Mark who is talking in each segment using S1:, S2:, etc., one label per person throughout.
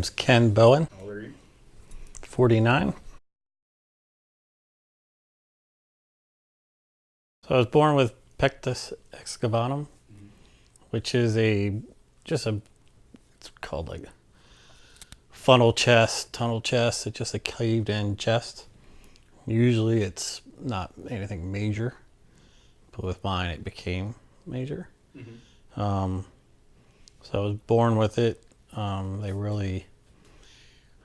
S1: name's Ken Bowen.
S2: How old are you?
S1: 49. So I was born with Pectus Excavatum, which is it's called like a funnel chest, tunnel chest. It's just a caved in chest. Usually it's not anything major, but with mine it became major. So I was born with it. I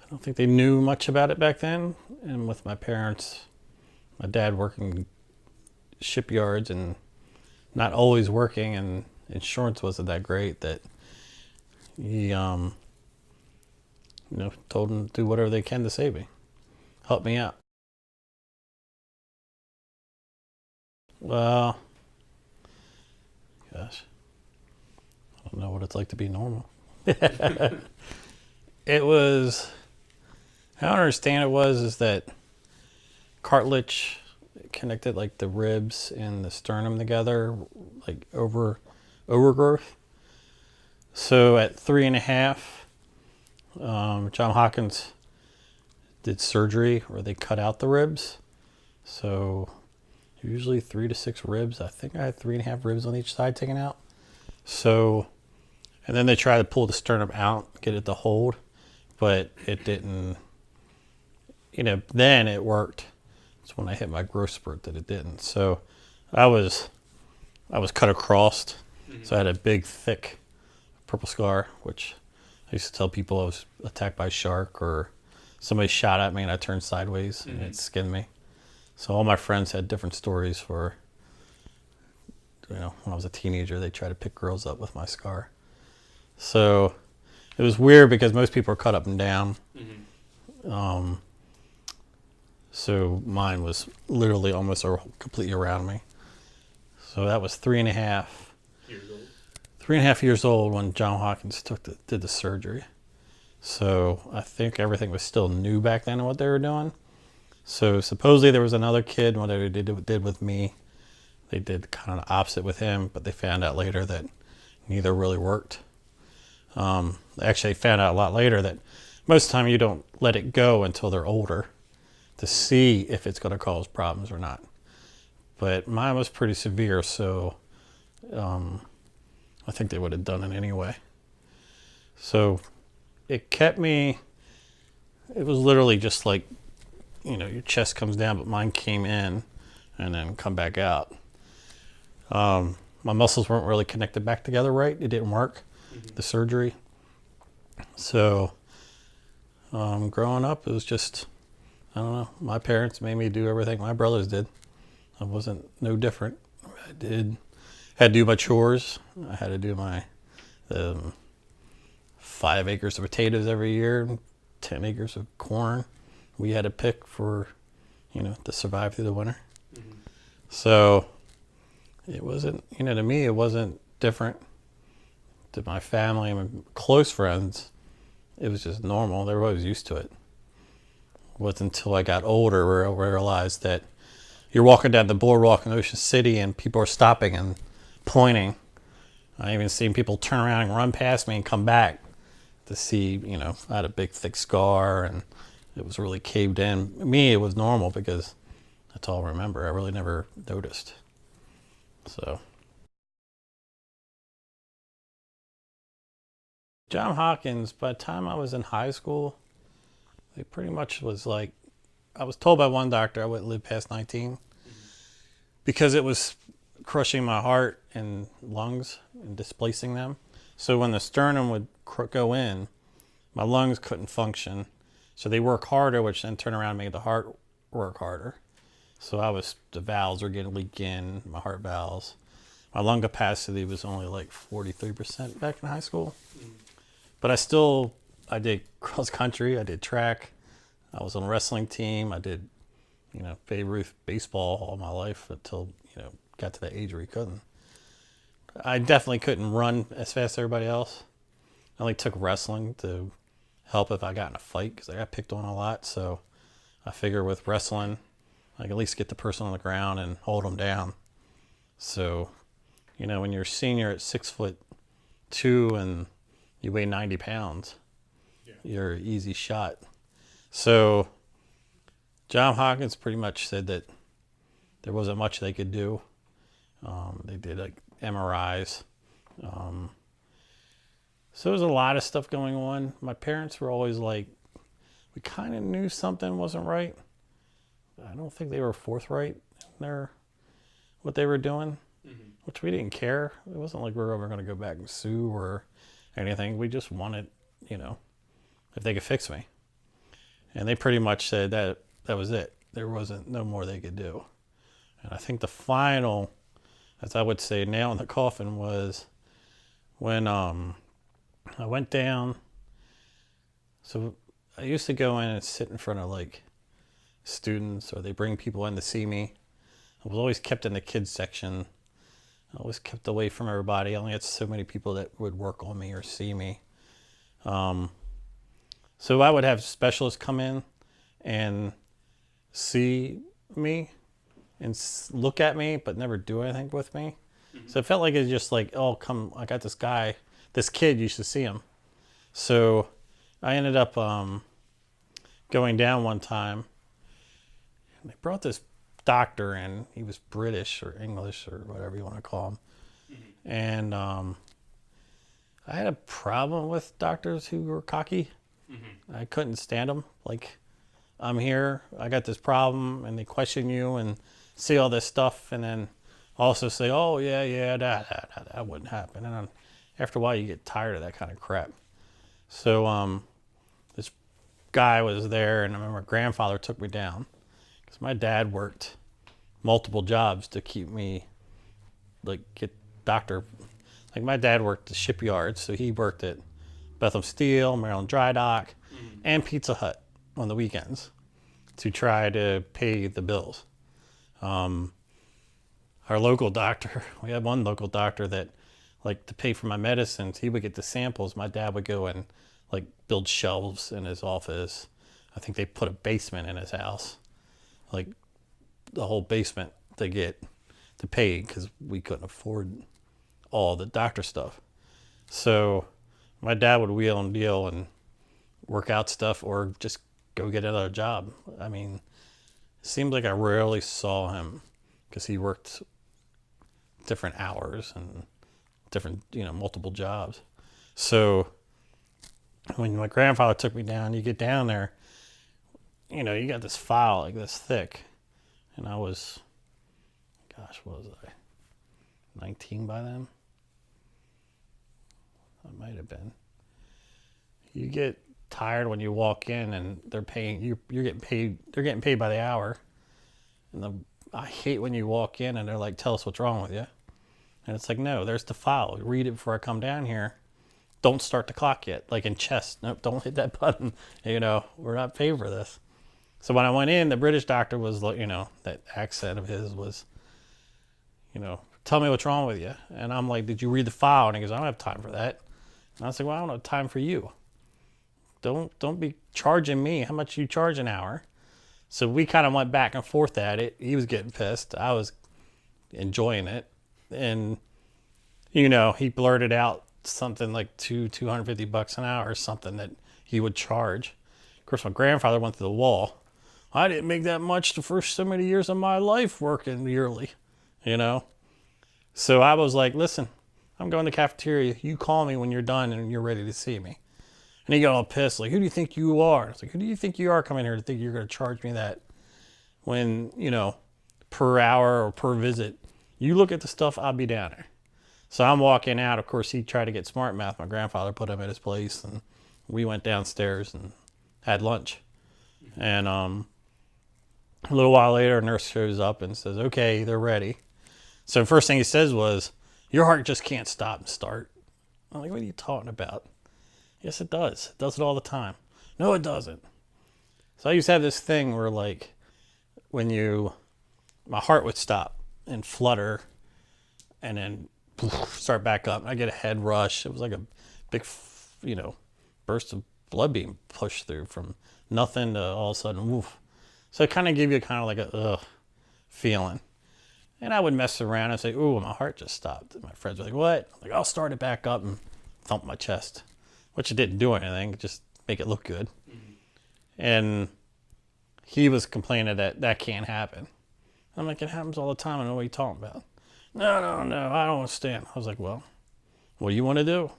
S1: don't think they knew much about it back then. And with my parents, my dad working shipyards and not always working, and insurance wasn't that great, that he told them to do whatever they can to save me, help me out. Well, gosh, I don't know what it's like to be normal. It was, how I understand it is that cartilage connected like the ribs and the sternum together, like overgrowth. So at 3.5, John Hopkins did surgery where they cut out the ribs. So usually 3 to 6 ribs. I think I had 3.5 ribs on each side taken out. So, and then they tried to pull the sternum out, get it to hold, but it didn't. Then it worked. It's when I hit my growth spurt that it didn't. So I was cut across. So I had a big, thick purple scar, which I used to tell people I was attacked by a shark, or somebody shot at me and I turned sideways and it skinned me. So all my friends had different stories for, when I was a teenager, they tried to pick girls up with my scar. So it was weird because most people are cut up and down. So mine was literally almost completely around me. So that was 3.5
S2: Years old.
S1: 3.5 years old when John Hopkins did the surgery. So I think everything was still new back then in what they were doing. So supposedly there was another kid, what they did with me, they did kind of the opposite with him, but they found out later that neither really worked. They actually found out a lot later that most of the time you don't let it go until they're older to see if it's going to cause problems or not. But mine was pretty severe, so I think they would have done it anyway. So it kept me, it was literally just like, your chest comes down, but mine came in and then come back out. My muscles weren't really connected back together right. It didn't work, the surgery. So growing up, it was just, I don't know, my parents made me do everything my brothers did. I wasn't no different. Had to do my chores. I had to do my 5 acres of potatoes every year, 10 acres of corn. We had to pick for, to survive through the winter. So it wasn't, to me, it wasn't different. To my family and my close friends, it was just normal. They were always used to it. It wasn't until I got older where I realized that you're walking down the boardwalk in Ocean City and people are stopping and pointing. I even seen people turn around and run past me and come back to see, I had a big thick scar and it was really caved in. Me, it was normal because that's all I remember. I really never noticed. So John Hopkins, by the time I was in high school, they pretty much was like, I was told by one doctor I wouldn't live past 19 because it was crushing my heart and lungs and displacing them. So when the sternum would go in, my lungs couldn't function. So they work harder, which then turn around and made the heart work harder. So the valves were getting leaked in, my heart valves. My lung capacity was only like 43% back in high school. But I did cross country, I did track, I was on a wrestling team, I did, Babe Ruth baseball all my life until, got to that age where you couldn't. I definitely couldn't run as fast as everybody else. I only took wrestling to help if I got in a fight because I got picked on a lot. So I figure with wrestling, I can at least get the person on the ground and hold them down. So, when you're a senior at 6'2" and you weigh 90 pounds, you're an easy shot. So John Hopkins pretty much said that there wasn't much they could do. They did like MRIs. So there was a lot of stuff going on. My parents were always like, we kind of knew something wasn't right. I don't think they were forthright in what they were doing, which we didn't care. It wasn't like we were ever going to go back and sue or anything. We just wanted, if they could fix me. And they pretty much said that was it. There wasn't no more they could do. And I think the final, as I would say, nail in the coffin was when I went down. So I used to go in and sit in front of like students, or they bring people in to see me. I was always kept in the kids section. I was kept away from everybody. I only had so many people that would work on me or see me. So I would have specialists come in and see me and look at me, but never do anything with me. So it felt like it's just like, oh, come, I got this kid, you should see him. So I ended up going down one time. They brought this doctor in. He was British or English or whatever you want to call him. And I had a problem with doctors who were cocky. I couldn't stand them. Like, I'm here, I got this problem, and they question you and see all this stuff, and then also say, oh, yeah, that wouldn't happen. And after a while, you get tired of that kind of crap. So this guy was there, and I remember my grandfather took me down because my dad worked multiple jobs to keep me, like, get doctor. Like, my dad worked the shipyards, so he worked at Bethlehem Steel, Maryland Dry Dock, and Pizza Hut on the weekends to try to pay the bills. Our local doctor, we had one local doctor that, like, to pay for my medicines, he would get the samples. My dad would go and, like, build shelves in his office. I think they put a basement in his house, like the whole basement to pay, because we couldn't afford all the doctor stuff. So my dad would wheel and deal and work out stuff or just go get another job. I mean, it seems like I rarely saw him because he worked different hours and different, multiple jobs. So when my grandfather took me down, you get down there, you got this file like this thick. And I was, what was I? 19 by then? I might have been. You get tired when you walk in and they're paying you. You're getting paid. They're getting paid by the hour. And I hate when you walk in and they're like, "Tell us what's wrong with you." And it's like, no, there's the file. Read it before I come down here. Don't start the clock yet. Like in chess, nope, don't hit that button. We're not paid for this. So when I went in, the British doctor was like, that accent of his was, tell me what's wrong with you. And I'm like, did you read the file? And he goes, I don't have time for that. And I was like, well, I don't have time for you. Don't be charging me. How much you charge an hour? So we kind of went back and forth at it. He was getting pissed. I was enjoying it. And, he blurted out something like $250 an hour or something that he would charge. Of course, my grandfather went to the wall. I didn't make that much the first so many years of my life working yearly, So I was like, listen, I'm going to the cafeteria. You call me when you're done and you're ready to see me. And he got all pissed, like, who do you think you are? I was like, who do you think you are coming here to think you're going to charge me that when, per hour or per visit? You look at the stuff, I'll be down there. So I'm walking out. Of course, he tried to get smart mouth. My grandfather put him at his place, and we went downstairs and had lunch. And a little while later, a nurse shows up and says, okay, they're ready. So the first thing he says was, your heart just can't stop and start. I'm like, what are you talking about? Yes, it does. It does it all the time. No, it doesn't. So I used to have this thing where, like, my heart would stop and flutter and then start back up. I get a head rush. It was like a big, burst of blood being pushed through from nothing to all of a sudden, woof. So it kind of gave you kind of like a feeling. And I would mess around and say, ooh, my heart just stopped. And my friends were like, what? I'm like, I'll start it back up and thump my chest, which it didn't do anything. It just make it look good. And he was complaining that that can't happen. I'm like, it happens all the time. I know what you're talking about. No, I don't understand. I was like, well, what do you want to do?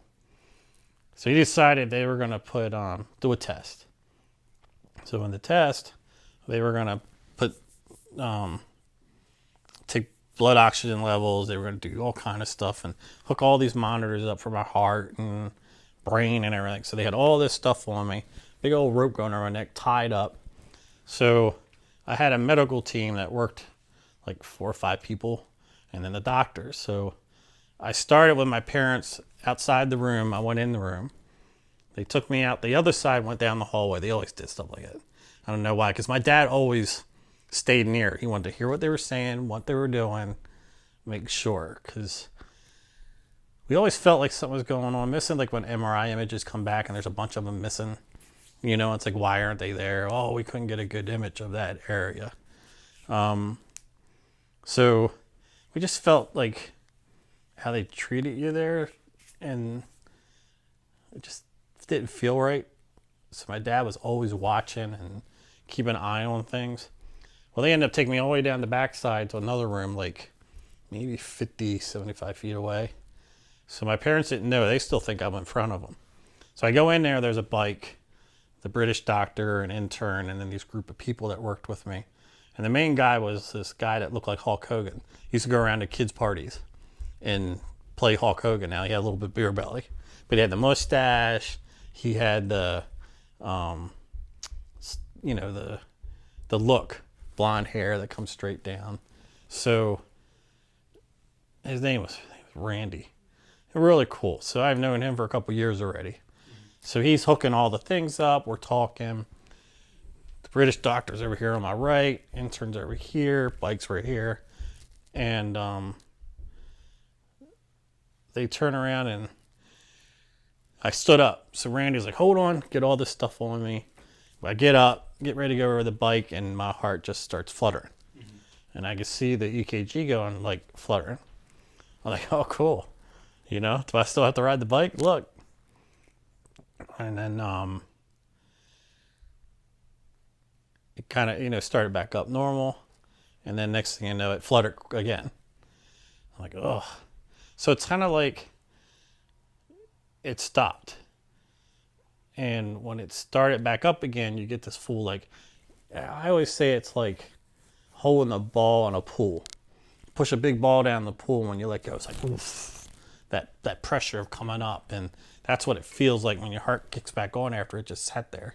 S1: So he decided they were going to do a test. So in the test, they were going to take blood oxygen levels. They were going to do all kind of stuff and hook all these monitors up for my heart and brain and everything. So they had all this stuff on me, big old rope going around my neck, tied up. So I had a medical team that worked like 4 or 5 people, and then the doctors. So I started with my parents outside the room. I went in the room. They took me out the other side, went down the hallway. They always did stuff like that. I don't know why, because my dad always stayed near. He wanted to hear what they were saying, what they were doing, make sure, because we always felt like something was going on missing, like when MRI images come back and there's a bunch of them missing. You know, it's like, why aren't they there? Oh, we couldn't get a good image of that area. So we just felt like how they treated you there, and it just didn't feel right. So my dad was always watching and keeping an eye on things. Well, they ended up taking me all the way down the backside to another room, like maybe 50, 75 feet away. So my parents didn't know. They still think I'm in front of them. So I go in there, there's a bike, the British doctor, an intern, and then these group of people that worked with me. And the main guy was this guy that looked like Hulk Hogan. He used to go around to kids' parties and play Hulk Hogan. Now he had a little bit beer belly, but he had the mustache. He had the, the look, blonde hair that comes straight down. So his name was Randy. Really cool. So I've known him for a couple years already. So he's hooking all the things up. We're talking. The British doctor's over here on my right. Intern's over here. Bike's right here. And they turn around and I stood up. So Randy's like, hold on, get all this stuff on me. I get up, get ready to go over the bike, and my heart just starts fluttering. And I can see the EKG going, like, fluttering. I'm like, oh, cool. You know, do I still have to ride the bike? Look. And then it kind of, started back up normal. And then next thing you know, it fluttered again. I'm like, oh. So it's kind of like it stopped. And when it started back up again, you get this full, like, I always say it's like holding a ball in a pool. Push a big ball down the pool, when you let go, it's like, oof, that pressure of coming up. And that's what it feels like when your heart kicks back on after it just sat there.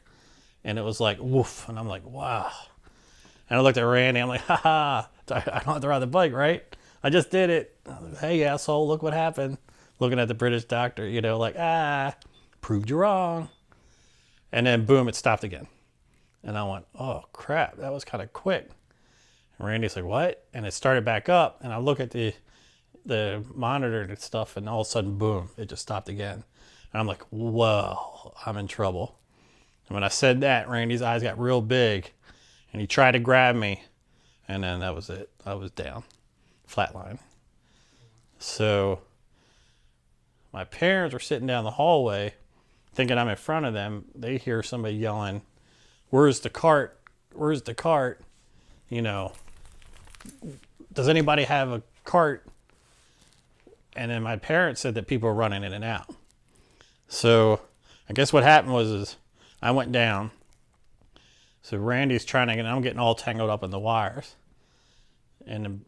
S1: And it was like, woof. And I'm like, wow. And I looked at Randy. I'm like, ha. I don't have to ride the bike, right? I just did it. Like, hey, asshole, look what happened. Looking at the British doctor, like, proved you wrong. And then, boom, it stopped again. And I went, oh, crap, that was kind of quick. And Randy's like, what? And it started back up. And I look at the monitor and stuff, and all of a sudden, boom, it just stopped again. And I'm like, whoa, I'm in trouble. And when I said that, Randy's eyes got real big, and he tried to grab me. And then that was it. I was down, flatline. So my parents were sitting down the hallway, thinking I'm in front of them. They hear somebody yelling, where's the cart? Where's the cart? Does anybody have a cart? And then my parents said that people were running in and out. So I guess what happened is I went down. So Randy's trying to, and I'm getting all tangled up in the wires. And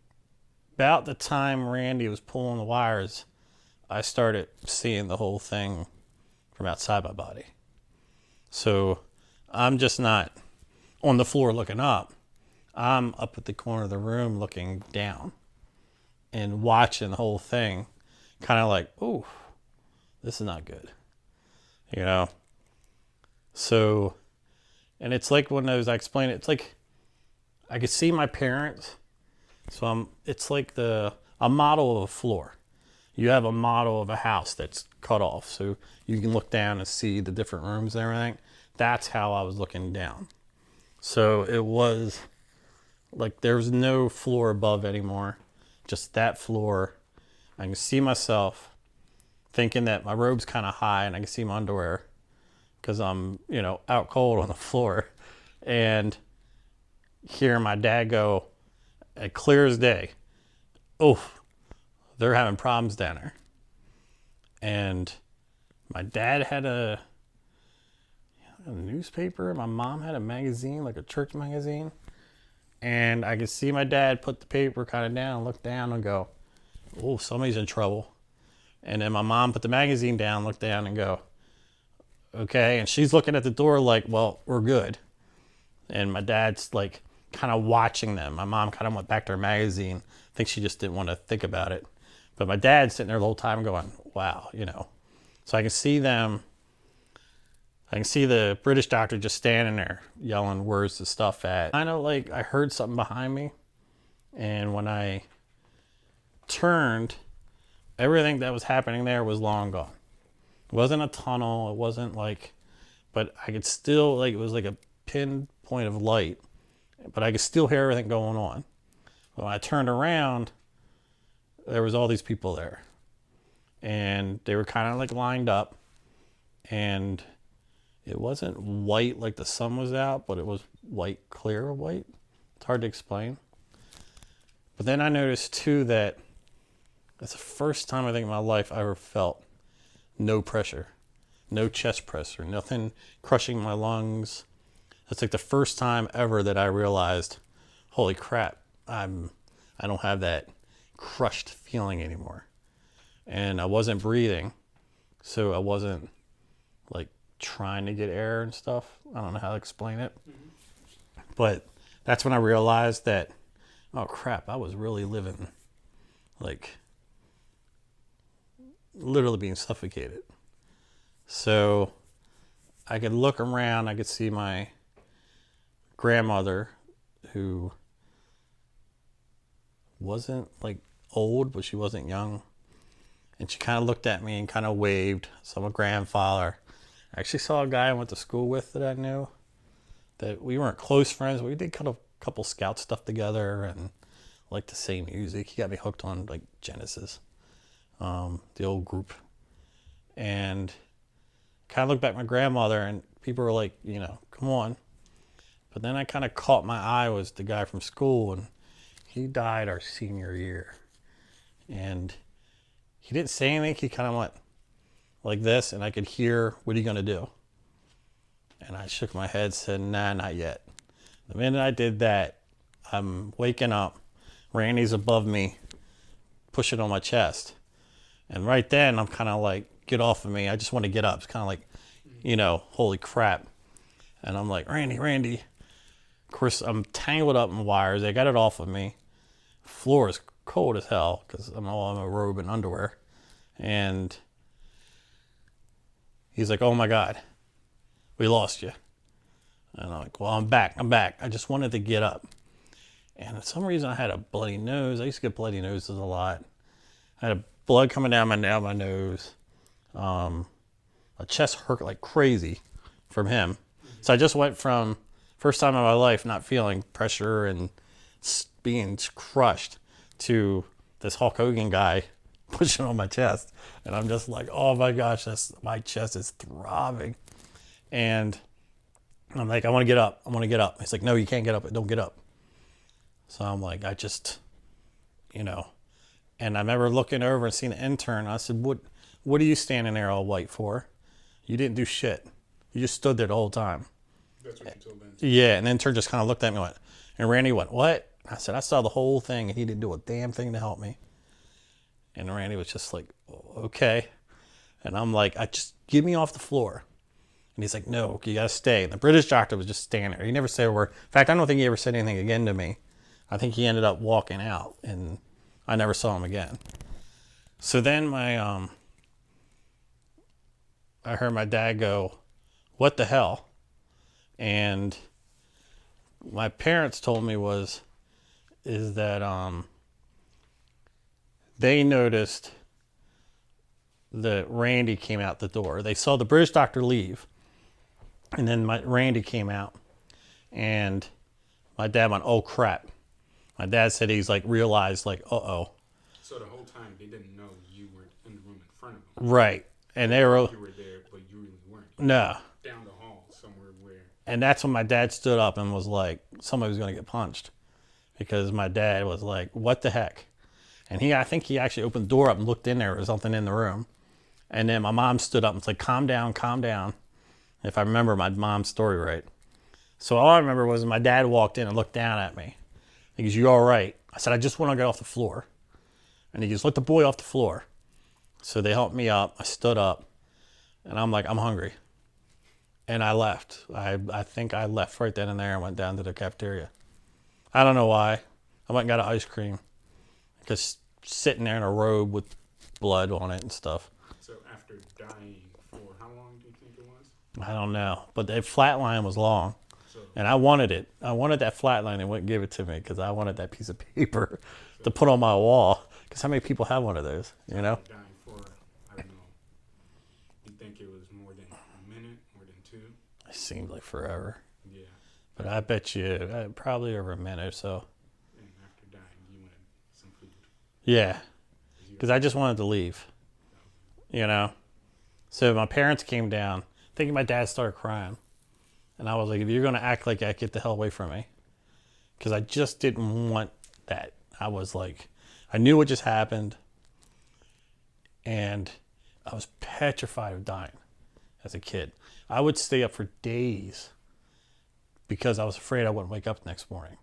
S1: about the time Randy was pulling the wires, I started seeing the whole thing from outside my body. So I'm just not on the floor looking up. I'm up at the corner of the room looking down and watching the whole thing, kind of like, ooh, this is not good. So, and it's like one of those, I explain it, it's like I could see my parents. So it's like a model of a floor. You have a model of a house that's cut off, so you can look down and see the different rooms and everything. That's how I was looking down. So it was like there was no floor above anymore, just that floor. I can see myself thinking that my robe's kind of high, and I can see my underwear because I'm, you know, out cold on the floor. And hearing my dad go, at clear as day, "Oof, they're having problems down there." And my dad had a newspaper. My mom had a magazine, like a church magazine. And I could see my dad put the paper kind of down, look down and go, "Oh, somebody's in trouble." And then my mom put the magazine down, look down and go, "Okay." And she's looking at the door like, "Well, we're good." And my dad's like kind of watching them. My mom kind of went back to her magazine. I think she just didn't want to think about it. But my dad's sitting there the whole time going, "Wow," you know. So I can see them. I can see the British doctor just standing there yelling words to stuff at. Kind of like I heard something behind me. And when I turned, everything that was happening there was long gone. It wasn't a tunnel. It wasn't like, but I could still, like, it was like a pinpoint of light, but I could still hear everything going on. When I turned around, there was all these people there. And they were kind of like lined up. And it wasn't white like the sun was out, but it was white, clear white. It's hard to explain. But then I noticed too that that's the first time I think in my life I ever felt no pressure, no chest pressure, nothing crushing my lungs. That's like the first time ever that I realized, holy crap, I don't have that crushed feeling anymore. And I wasn't breathing, so I wasn't like trying to get air and stuff. I don't know how to explain it. But that's when I realized that, oh crap, I was really living, like, literally being suffocated. So I could look around, I could see my grandmother, who wasn't like old, but she wasn't young. And she kind of looked at me and kind of waved. So my grandfather. I actually saw a guy I went to school with that I knew. That we weren't close friends, but we did kind of a couple scout stuff together and liked the same music. He got me hooked on like Genesis, the old group. And kind of looked back at my grandmother, and people were like, you know, "Come on." But then I kind of caught my eye was the guy from school, and he died our senior year. And he didn't say anything. He kind of went like this, and I could hear, "What are you going to do?" And I shook my head, said, "Nah, not yet." The minute I did that, I'm waking up. Randy's above me, pushing on my chest. And right then, I'm kind of like, "Get off of me. I just want to get up." It's kind of like, you know, holy crap. And I'm like, Randy. Of course, I'm tangled up in wires. They got it off of me. Floor is cold as hell because I'm all in a robe and underwear. And he's like, "Oh my God, we lost you." And I'm like, "Well, I'm back. I just wanted to get up." And for some reason I had a bloody nose. I used to get bloody noses a lot. I had blood coming down my nose. My chest hurt like crazy from him. So I just went from first time in my life not feeling pressure and being crushed to this Hulk Hogan guy pushing on my chest. And I'm just like, oh my gosh, my chest is throbbing. And I'm like, I want to get up. He's like, "No, you can't get up. Don't get up." So I'm like, I just, you know. And I remember looking over and seeing the intern. I said, what are you standing there all white for? You didn't do shit. You just stood there the whole time.
S2: That's what you told them.
S1: Yeah, and the intern just kind of looked at me and went, and Randy went, "What?" I said, "I saw the whole thing, and he didn't do a damn thing to help me." And Randy was just like, "Okay." And I'm like, just get me off the floor. And he's like, "No, you got to stay." And the British doctor was just standing there. He never said a word. In fact, I don't think he ever said anything again to me. I think he ended up walking out, and I never saw him again. So then I heard my dad go, "What the hell?" And my parents told me is that they noticed that Randy came out the door. They saw the British doctor leave, and then Randy came out, and my dad went, "Oh crap." My dad said he's like realized like, uh-oh.
S2: So the whole time they didn't know you were in the room in front of them.
S1: Right. And they were...
S2: You were there, but you really weren't.
S1: No.
S2: Down
S1: And that's when my dad stood up and was like, somebody was going to get punched. Because my dad was like, what the heck? And I think he actually opened the door up and looked in there or something in the room. And then my mom stood up and was like, calm down, calm down. If I remember my mom's story right. So all I remember was my dad walked in and looked down at me. He goes, you all right? I said, I just want to get off the floor. And he goes, let the boy off the floor. So they helped me up. I stood up. And I'm like, I'm hungry. And I left. I think I left right then and there and went down to the cafeteria. I don't know why. I went and got an ice cream. Just sitting there in a robe with blood on it and stuff.
S2: So after dying for how long do you think it was?
S1: I don't know. But the flat line was long.
S2: So,
S1: And I wanted it. I wanted that flat line. They wouldn't give it to me because I wanted that piece of paper to put on my wall. Because how many people have one of those, you know?
S2: dying for, I don't know. You think it was more than a minute, more than 2?
S1: It seemed like forever.
S2: Yeah.
S1: But I bet you probably over a minute or so.
S2: And after dying, you wanted some food.
S1: Yeah. Because I just wanted to leave, you know? So my parents came down. Thinking my dad started crying. And I was like, if you're going to act like that, get the hell away from me. Because I just didn't want that. I was like, I knew what just happened. And I was petrified of dying as a kid. I would stay up for days because I was afraid I wouldn't wake up the next morning.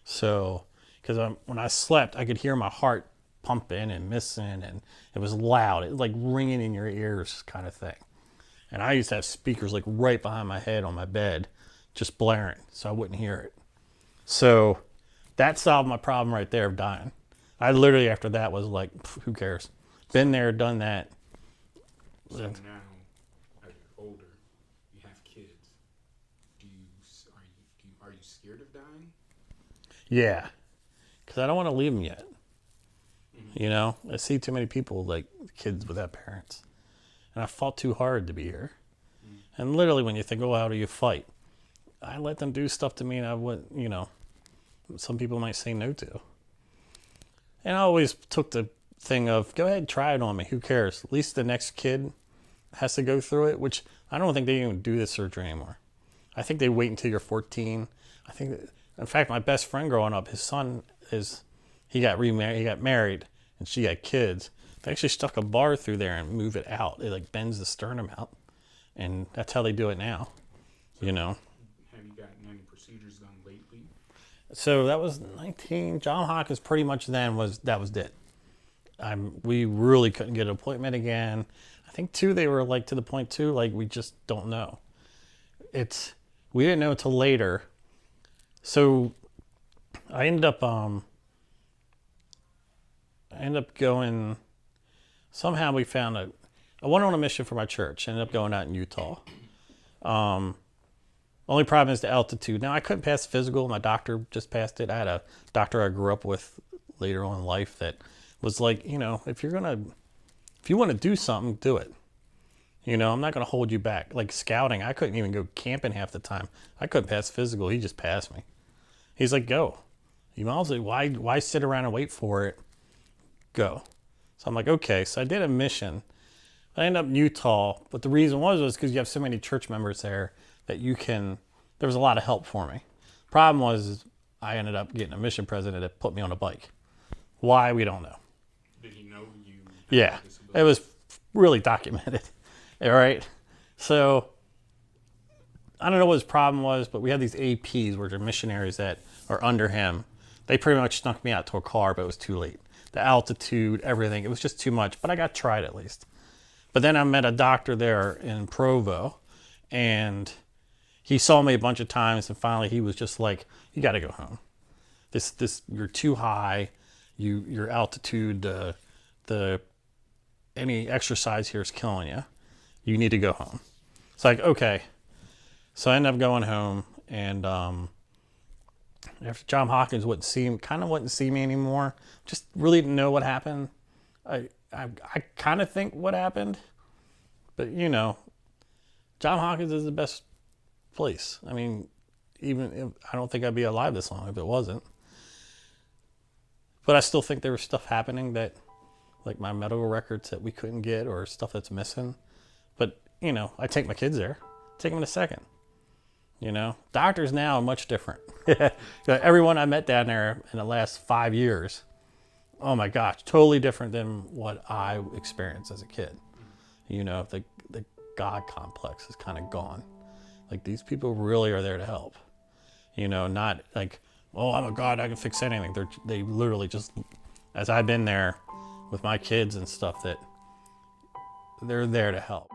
S1: So, because when I slept, I could hear my heart pumping and missing, and it was loud. It was like ringing in your ears kind of thing. And I used to have speakers like right behind my head on my bed, just blaring, so I wouldn't hear it. So that solved my problem right there of dying. I literally, after that, was like, who cares? Been there, done that.
S2: So now, as you're older, you have kids. Are you scared of dying?
S1: Yeah, because I don't want to leave them yet. Mm-hmm. You know, I see too many people like kids without parents. And I fought too hard to be here. Mm-hmm. And literally when you think, oh, how do you fight? I let them do stuff to me and I would, you know, some people might say no to. And I always took the thing of, go ahead, try it on me. Who cares? At least the next kid has to go through it, which I don't think they even do this surgery anymore. I think they wait until you're 14. I think that, in fact, my best friend growing up, his son he got remarried, he got married, and she had kids. They actually stuck a bar through there and move it out. It like bends the sternum out, and that's how they do it now. So, you know.
S2: Have you gotten any procedures done lately?
S1: So that was 19. John Hopkins pretty much then was it. We really couldn't get an appointment again. I think too they were like to the point too like we just don't know. We didn't know until later. So I ended up going. Somehow we found I went on a mission for my church. Ended up going out in Utah. Only problem is the altitude. Now I couldn't pass the physical. My doctor just passed it. I had a doctor I grew up with later on in life that was like, you know, if you want to do something, do it. You know, I'm not going to hold you back. Like scouting, I couldn't even go camping half the time. I couldn't pass physical. He just passed me. He's like, go. You might as well, why sit around and wait for it? Go. So I'm like, okay. So I did a mission. I ended up in Utah, but the reason was because you have so many church members there that there was a lot of help for me. Problem was I ended up getting a mission president that put me on a bike. Why, we don't know.
S2: Did he know you?
S1: Yeah, it was really documented. All right. So I don't know what his problem was, but we had these APs, which are missionaries that are under him. They pretty much snuck me out to a car, but it was too late. The altitude, everything, it was just too much, but I got tried at least. But then I met a doctor there in Provo, and he saw me a bunch of times, and finally he was just like, you got to go home. You're too high. Your altitude, any exercise here is killing you. You need to go home. It's like, okay. So I ended up going home, and after John Hopkins wouldn't see me anymore. Just really didn't know what happened. I kind of think what happened, but you know, John Hopkins is the best place. I mean, even if, I don't think I'd be alive this long if it wasn't. But I still think there was stuff happening that, like my medical records that we couldn't get or stuff that's missing. But, you know, I take my kids there. Take them in a second. You know, doctors now are much different. Everyone I met down there in the last 5 years, oh my gosh, totally different than what I experienced as a kid. You know, the God complex is kind of gone. Like, these people really are there to help. You know, not like, oh, I'm a God, I can fix anything. They literally just, as I've been there with my kids and stuff, that they're there to help.